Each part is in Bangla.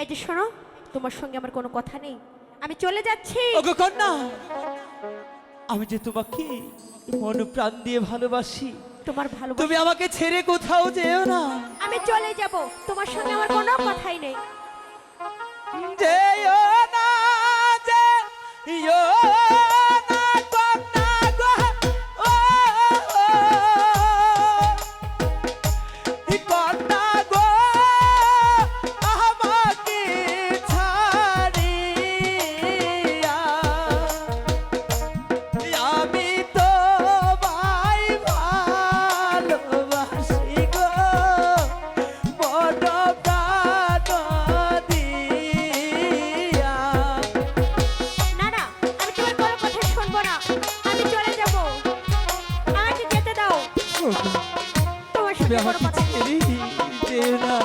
এই যে শোনো, তোমার সঙ্গে আমার কোনো কথা নেই, আমি চলে যাচ্ছি। ওগো কন্যা, আমি যে তোমাকে মন প্রাণ দিয়ে ভালোবাসি, তোমার ভালোবাসা, তুমি আমাকে ছেড়ে কোথাও যেও না। আমি চলে যাব, তোমার সঙ্গে আমার কোনো কথাই নেই। যেও না, যেও না কন্যা গো, ও কন্যা গো, আমাকে ছাড়িয়া আমি তোমায় ভালোবাসি গো, বড় প্রাণ দিয়া। না না, আমি তোমার কোনো কথা শুনবো না, আমি চলে যাব, আমাকে যেতে দাও, তোমার তুমি সঙ্গে কোনো আমাকে কথা নেই। ছেড়ে যেও না।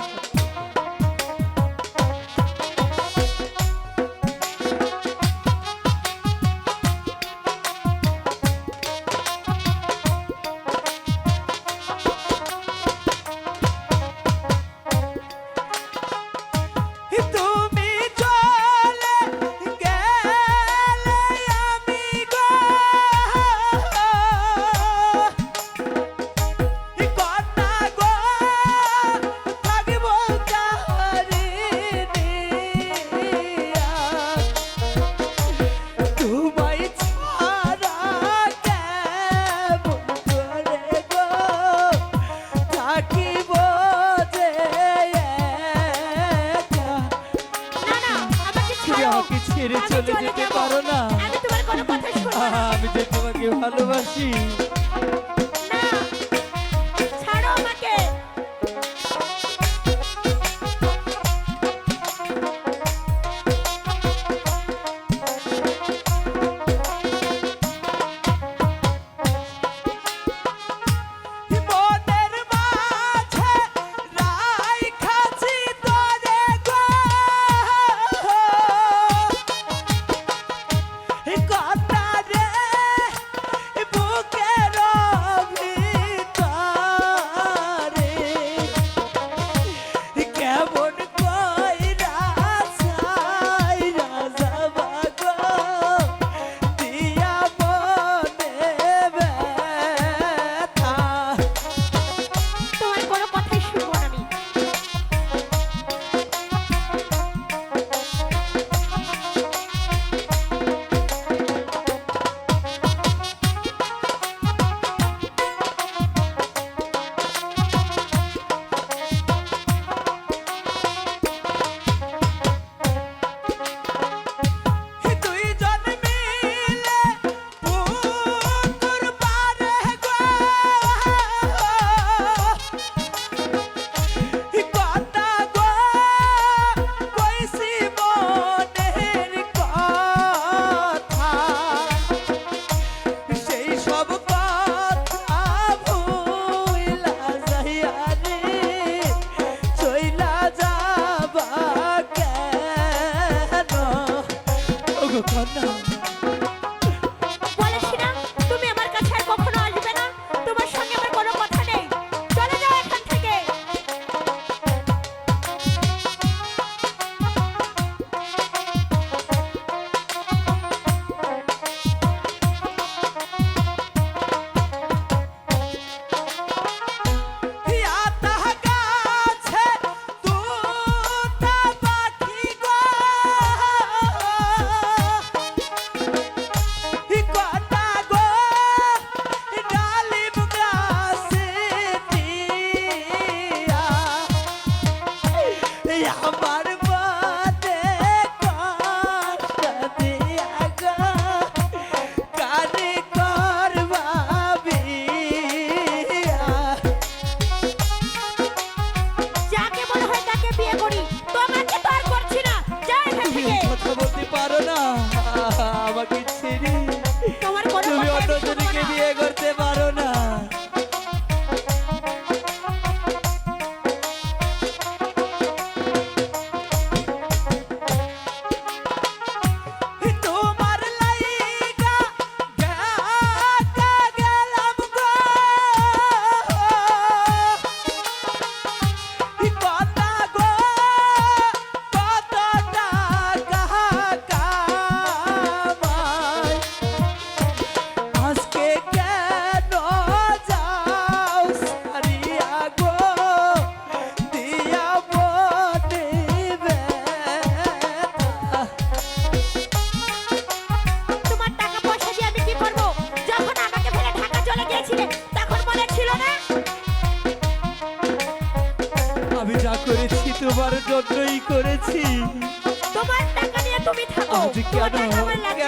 তুমি চলে গেলে আমি গো কন্যা গো থাকিব কাহারি নিয়া। তোমায় ছাড়া কেমন করে গো থাকিব যে একা। না না, আমাকে তুমি ছাড়ো, আমাকে ছেড়ে আমি চলে যেতে যাব। পারো না। আমি তোমার কোনো কথা শুনবো না। আমি যে তোমাকে ভালোবাসি। না, ছাড়ো আমাকে। মনের মাঝে রাইখাছি তোরে গো, কন্যা রে, বুকের ভিতরে কেমন কইরা ছাইরা যাবা গো, দিয়া মনে ব্যথা। তোমার কোনো কথাই শুনবো না আমি। দুইজন মিলে পুকুর পাড়ে গো, কন্যা গো কইছি মনের কথা, সেই সব কথা ভুইলা যাইয়া রে চইলা যাবা কেন। ওগো কন্যা, বলেছি না, তুমি আমার কাছে আর কখনো আসবে না, তোমার সঙ্গে আমার কোনো কথা নেই, চলে যাও এখান থেকে। আতা গাছে তুতা পাখি গো, করেছি? তোমার টাকা নিয়ে তুমি থাকো, আজ তোমার কেন? টাকা আমার লাগে